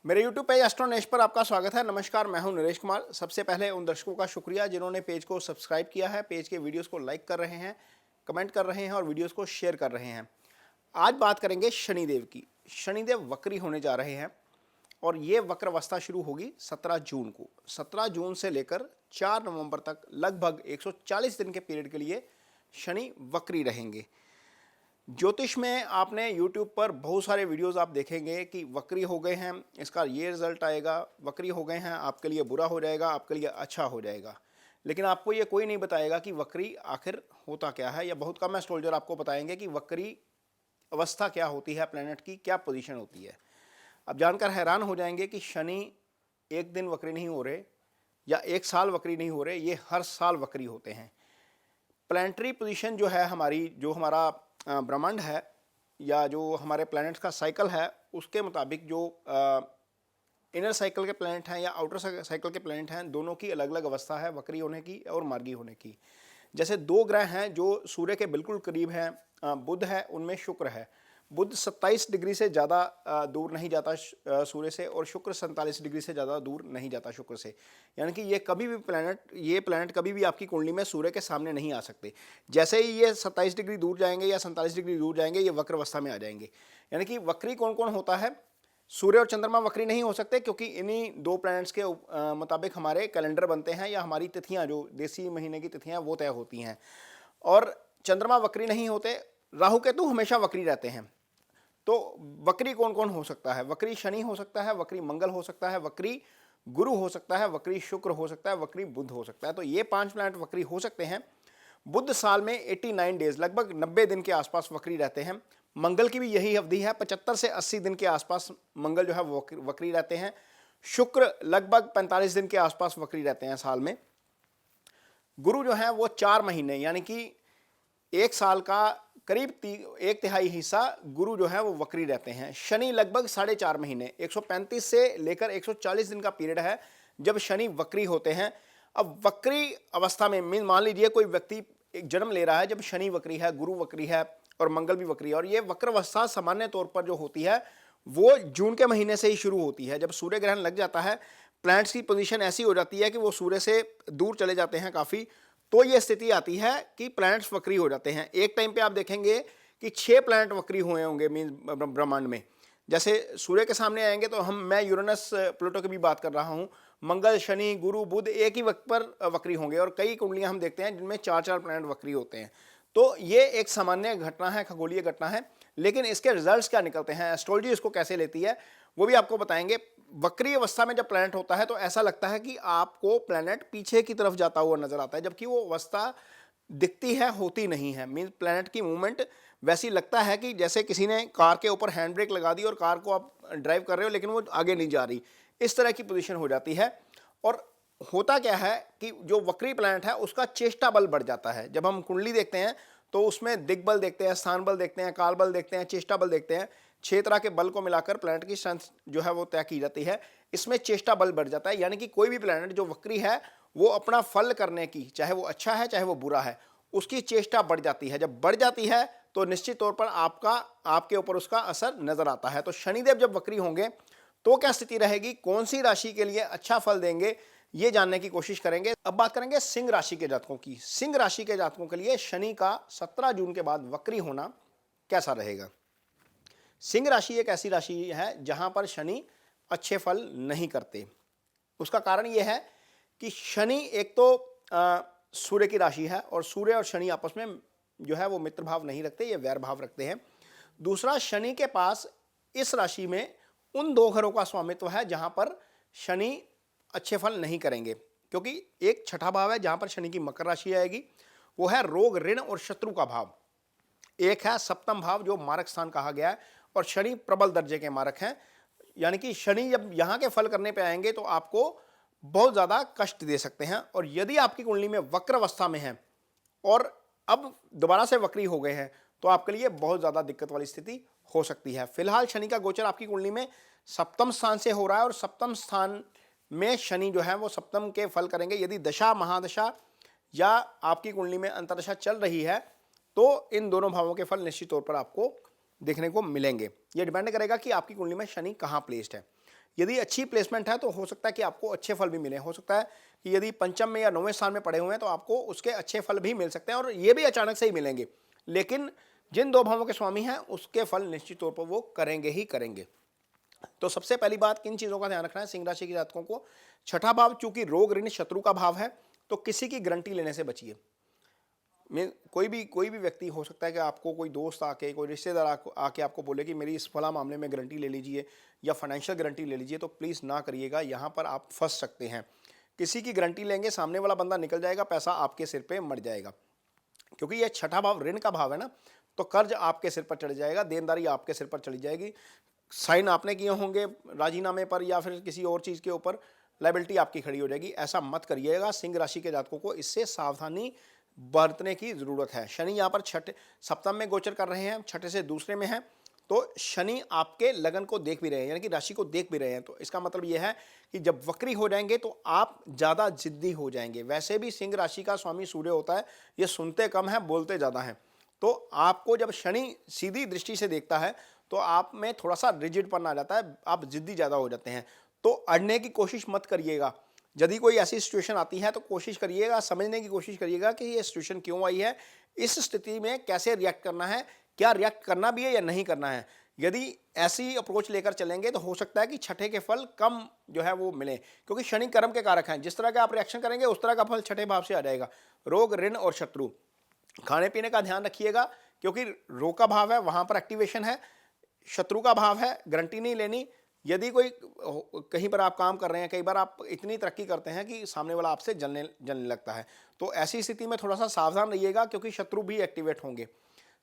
मेरे YouTube page एस्ट्रोनेश पर आपका स्वागत है। नमस्कार, मैं हूं नरेश कुमार। सबसे पहले उन दर्शकों का शुक्रिया जिन्होंने पेज को सब्सक्राइब किया है, पेज के वीडियोस को लाइक कर रहे हैं, कमेंट कर रहे हैं और वीडियोस को शेयर कर रहे हैं। आज बात करेंगे शनिदेव की। शनिदेव वक्री होने जा रहे हैं और ये वक्र अवस्था शुरू होगी 17 जून को। 17 जून से लेकर 4 नवंबर तक लगभग 140 दिन के पीरियड के लिए शनि वक्री रहेंगे। ज्योतिष में आपने YouTube पर बहुत सारे वीडियोस आप देखेंगे कि वक्री हो गए हैं, इसका ये रिजल्ट आएगा, वक्री हो गए हैं, आपके लिए बुरा हो जाएगा, आपके लिए अच्छा हो जाएगा। लेकिन आपको ये कोई नहीं बताएगा कि वक्री आखिर होता क्या है, या बहुत कम एस्ट्रोलॉजर आपको बताएंगे कि वक्री अवस्था क्या होती है, प्लैनेट की क्या पोजीशन होती है। अब जानकर हैरान हो जाएंगे कि शनि एक दिन वक्री नहीं हो रहे या एक साल वक्री नहीं हो रहे, ये हर साल वक्री होते हैं। प्लैनेटरी पोजीशन जो है हमारी, जो हमारा ब्रह्मांड है या जो हमारे प्लैनेट्स का साइकिल है, उसके मुताबिक जो इनर साइकिल के प्लैनेट हैं या आउटर साइकिल के प्लैनेट हैं, दोनों की अलग अलग अवस्था है वक्री होने की और मार्गी होने की। जैसे दो ग्रह हैं जो सूर्य के बिल्कुल करीब हैं, बुध है, उनमें शुक्र है। बुध 27 डिग्री से ज़्यादा दूर नहीं जाता सूर्य से, और शुक्र 47 डिग्री से ज़्यादा दूर नहीं जाता शुक्र से। यानी कि ये कभी भी ये प्लैनेट कभी भी आपकी कुंडली में सूर्य के सामने नहीं आ सकते। जैसे ही ये 27 डिग्री दूर जाएंगे या 47 डिग्री दूर जाएंगे, ये वक्र अवस्था में आ जाएंगे। यानी कि वक्री कौन कौन होता है? सूर्य और चंद्रमा वक्री नहीं हो सकते, क्योंकि इन्हीं दो प्लैनेट्स के मुताबिक हमारे कैलेंडर बनते हैं या हमारी तिथियाँ, जो देसी महीने की तिथियाँ, वो तय होती हैं। और चंद्रमा वक्री नहीं होते, राहु केतु हमेशा वक्री रहते हैं। तो वक्री कौन कौन हो सकता है? वक्री शनि हो सकता है, वक्री मंगल हो सकता है, वक्री गुरु हो सकता है, वक्री शुक्र हो सकता है, वक्री बुध हो सकता है। तो ये 5 प्लैनेट वक्री हो सकते हैं। बुध साल में 89 डेज, लगभग 90 दिन के आसपास वक्री रहते हैं। मंगल की भी यही अवधि है, 75 से 80 दिन के आसपास मंगल जो है वो वक्री रहते हैं। शुक्र लगभग 45 दिन के आसपास वक्री रहते हैं साल में। गुरु जो है वो 4 महीने, यानी कि एक साल का करीब 1/3 हिस्सा गुरु जो है वो वक्री रहते हैं। शनि लगभग 4.5 महीने, 135 से लेकर 140 दिन का पीरियड है जब शनि वक्री होते हैं। अब वक्री अवस्था में मान लीजिए कोई व्यक्ति एक जन्म ले रहा है जब शनि वक्री है, गुरु वक्री है और मंगल भी वक्री है, और ये वक्र अवस्था सामान्य तौर पर जो होती है वो जून के महीने से ही शुरू होती है। जब सूर्य ग्रहण लग जाता है, प्लैनेट्स की पोजीशन ऐसी हो जाती है कि वो सूर्य से दूर चले जाते हैं काफ़ी, तो ये स्थिति आती है कि प्लैनेट्स वक्री हो जाते हैं। एक टाइम पे आप देखेंगे कि 6 प्लैनेट वक्री हुए होंगे मीन ब्रह्मांड में। जैसे सूर्य के सामने आएंगे तो मैं यूरेनस प्लूटो की भी बात कर रहा हूँ, मंगल शनि गुरु बुध एक ही वक्त पर वक्री होंगे, और कई कुंडलियां हम देखते हैं जिनमें 4-4 प्लैनेट वक्री होते हैं। तो ये एक सामान्य घटना है, खगोलीय घटना है, लेकिन इसके रिजल्ट्स क्या निकलते हैं, एस्ट्रोलॉजी इसको कैसे लेती है, वो भी आपको बताएंगे। वक्री अवस्था में जब प्लैनेट होता है तो ऐसा लगता है कि आपको प्लैनेट पीछे की तरफ जाता हुआ नजर आता है, जबकि वो अवस्था दिखती है, होती नहीं है। मीन प्लैनेट की मूवमेंट वैसी लगता है कि जैसे किसी ने कार के ऊपर हैंड ब्रेक लगा दी और कार को आप ड्राइव कर रहे हो लेकिन वो आगे नहीं जा रही, इस तरह की पोजीशन हो जाती है। और होता क्या है कि जो वक्री प्लैनेट है उसका चेष्टा बल बढ़ जाता है। जब हम कुंडली देखते हैं तो उसमें दिग्बल देखते हैं, स्थान बल देखते हैं, काल बल देखते हैं, चेष्टा बल देखते हैं। 6 तरह के बल को मिलाकर प्लैनेट की स्ट्रेंथ जो है वो तय की जाती है। इसमें चेष्टा बल बढ़ जाता है, यानी कि कोई भी प्लैनेट जो वक्री है वो अपना फल करने की, चाहे वो अच्छा है चाहे वो बुरा है, उसकी चेष्टा बढ़ जाती है। जब बढ़ जाती है तो निश्चित तौर पर आपके ऊपर उसका असर नजर आता है। तो शनिदेव जब वक्री होंगे तो क्या स्थिति रहेगी, कौन सी राशि के लिए अच्छा फल देंगे, ये जानने की कोशिश करेंगे। अब बात करेंगे सिंह राशि के जातकों की। सिंह राशि के जातकों के लिए शनि का 17 जून के बाद वक्री होना कैसा रहेगा? सिंह राशि एक ऐसी राशि है जहां पर शनि अच्छे फल नहीं करते। उसका कारण यह है कि शनि एक तो सूर्य की राशि है, और सूर्य और शनि आपस में जो है वो मित्र भाव नहीं रखते, ये वैर भाव रखते हैं। दूसरा, शनि के पास इस राशि में उन 2 घरों का स्वामित्व है जहां पर शनि अच्छे फल नहीं करेंगे, क्योंकि एक छठा भाव है जहां पर शनि की मकर राशि आएगी, वो है रोग ऋण और शत्रु का भाव। एक है सप्तम भाव जो मारक स्थान कहा गया है, और शनि प्रबल दर्जे के मारक हैं। यानी कि शनि जब यहाँ के फल करने पे आएंगे तो आपको बहुत ज़्यादा कष्ट दे सकते हैं। और यदि आपकी कुंडली में वक्र अवस्था में है और अब दोबारा से वक्री हो गए हैं तो आपके लिए बहुत ज़्यादा दिक्कत वाली स्थिति हो सकती है। फिलहाल शनि का गोचर आपकी कुंडली में सप्तम स्थान से हो रहा है, और सप्तम स्थान में शनि जो है वो सप्तम के फल करेंगे। यदि दशा महादशा या आपकी कुंडली में अंतरदशा चल रही है तो इन दोनों भावों के फल निश्चित तौर पर आपको देखने को मिलेंगे। ये डिपेंड करेगा कि आपकी कुंडली में शनि कहाँ प्लेस्ड है। यदि अच्छी प्लेसमेंट है तो हो सकता है कि आपको अच्छे फल भी मिले। हो सकता है कि यदि पंचम में या 9वें स्थान में पड़े हुए हैं तो आपको उसके अच्छे फल भी मिल सकते हैं और ये भी अचानक से ही मिलेंगे। लेकिन जिन 2 भावों के स्वामी हैं उसके फल निश्चित तौर पर वो करेंगे ही करेंगे। तो सबसे पहली बात किन चीज़ों का ध्यान रखना है सिंह राशि के जातकों को। छठा भाव चूंकि रोग ऋण शत्रु का भाव है तो किसी की गारंटी लेने से बचिए। में कोई भी व्यक्ति हो सकता है कि आपको कोई दोस्त आके, कोई रिश्तेदार आके आपको बोले कि मेरी इस फला मामले में गारंटी ले लीजिए या फाइनेंशियल गारंटी ले लीजिए, तो प्लीज़ ना करिएगा। यहाँ पर आप फंस सकते हैं। किसी की गारंटी लेंगे, सामने वाला बंदा निकल जाएगा, पैसा आपके सिर पे मर जाएगा। क्योंकि यह छठा भाव ऋण का भाव है ना, तो कर्ज आपके सिर पर चढ़ जाएगा, देनदारी आपके सिर पर चढ़ी जाएगी। साइन आपने किए होंगे राजीनामे पर या फिर किसी और चीज़ के ऊपर, लाइबिलिटी आपकी खड़ी हो जाएगी। ऐसा मत करिएगा। सिंह राशि के जातकों को इससे सावधानी बरतने की जरूरत है। शनि यहाँ पर छठे सप्तम में गोचर कर रहे हैं, छठे से दूसरे में है, तो शनि आपके लगन को देख भी रहे हैं, यानी कि राशि को देख भी रहे हैं। तो इसका मतलब यह है कि जब वक्री हो जाएंगे तो आप ज़्यादा जिद्दी हो जाएंगे। वैसे भी सिंह राशि का स्वामी सूर्य होता है, ये सुनते कम है, बोलते ज़्यादा हैं। तो आपको जब शनि सीधी दृष्टि से देखता है तो आप में थोड़ा सा रिजिडपन आ जाता है, आप जिद्दी ज़्यादा हो जाते हैं। तो अड़ने की कोशिश मत करिएगा। यदि कोई ऐसी सिचुएशन आती है तो कोशिश करिएगा, समझने की कोशिश करिएगा कि ये सिचुएशन क्यों आई है, इस स्थिति में कैसे रिएक्ट करना है, क्या रिएक्ट करना भी है या नहीं करना है। यदि ऐसी अप्रोच लेकर चलेंगे तो हो सकता है कि छठे के फल कम जो है वो मिले, क्योंकि शनि कर्म के कारक हैं। जिस तरह का आप रिएक्शन करेंगे उस तरह का फल छठे भाव से आ जाएगा। रोग ऋण और शत्रु, खाने पीने का ध्यान रखिएगा, क्योंकि रोग का भाव है, वहां पर एक्टिवेशन है। शत्रु का भाव है, गारंटी नहीं लेनी। यदि कोई कहीं पर आप काम कर रहे हैं, कई बार आप इतनी तरक्की करते हैं कि सामने वाला आपसे जलने लगता है, तो ऐसी स्थिति में थोड़ा सा सावधान रहिएगा, क्योंकि शत्रु भी एक्टिवेट होंगे।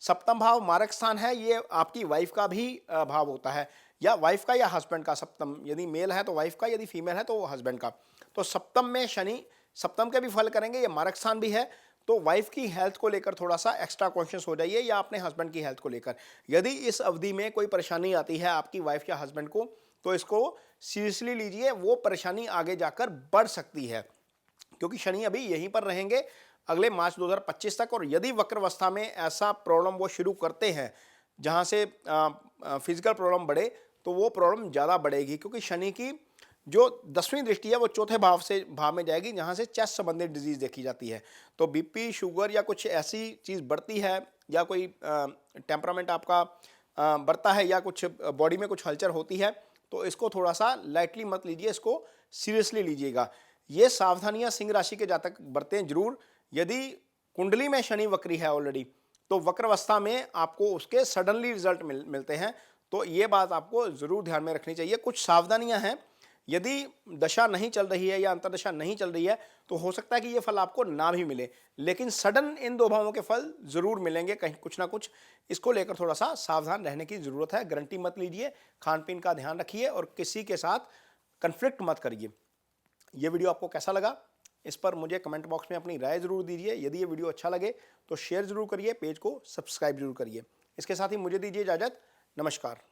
सप्तम भाव मारक स्थान है, ये आपकी वाइफ का भी भाव होता है, या वाइफ का या हस्बैंड का। सप्तम यदि मेल है तो वाइफ का, यदि फीमेल है तो हस्बैंड का। तो सप्तम में शनि सप्तम के भी फल करेंगे, ये मारक स्थान भी है। तो वाइफ की हेल्थ को लेकर थोड़ा सा एक्स्ट्रा कॉन्शियस हो जाइए, या अपने हस्बैंड की हेल्थ को लेकर। यदि इस अवधि में कोई परेशानी आती है आपकी वाइफ या हस्बैंड को, तो इसको सीरियसली लीजिए, वो परेशानी आगे जाकर बढ़ सकती है, क्योंकि शनि अभी यहीं पर रहेंगे अगले मार्च 2025 तक। और यदि वक्रावस्था में ऐसा प्रॉब्लम वो शुरू करते हैं जहां से फिजिकल प्रॉब्लम बढ़े, तो वो प्रॉब्लम ज़्यादा बढ़ेगी, क्योंकि शनि की जो 10वीं दृष्टि है वो चौथे भाव में जाएगी, जहां से चेस्ट संबंधित डिजीज देखी जाती है। तो बीपी, शुगर या कुछ ऐसी चीज़ बढ़ती है, या कोई टेम्परामेंट आपका बढ़ता है, या कुछ बॉडी में कुछ हलचल होती है, तो इसको थोड़ा सा लाइटली मत लीजिए, इसको सीरियसली लीजिएगा। ये सावधानियां सिंह राशि के जातक बरतें जरूर। यदि कुंडली में शनि वक्री है ऑलरेडी, तो वक्रावस्था में आपको उसके सडनली रिजल्ट मिलते हैं। तो ये बात आपको जरूर ध्यान में रखनी चाहिए। कुछ सावधानियां हैं, यदि दशा नहीं चल रही है या अंतर्दशा नहीं चल रही है तो हो सकता है कि ये फल आपको ना भी मिले, लेकिन सडन इन 2 भावों के फल जरूर मिलेंगे कहीं कुछ ना कुछ। इसको लेकर थोड़ा सा सावधान रहने की जरूरत है। गारंटी मत लीजिए, खान पीन का ध्यान रखिए और किसी के साथ कन्फ्लिक्ट मत करिए। ये वीडियो आपको कैसा लगा, इस पर मुझे कमेंट बॉक्स में अपनी राय जरूर दीजिए। यदि ये वीडियो अच्छा लगे तो शेयर जरूर करिए, पेज को सब्सक्राइब जरूर करिए। इसके साथ ही मुझे दीजिए इजाजत। नमस्कार।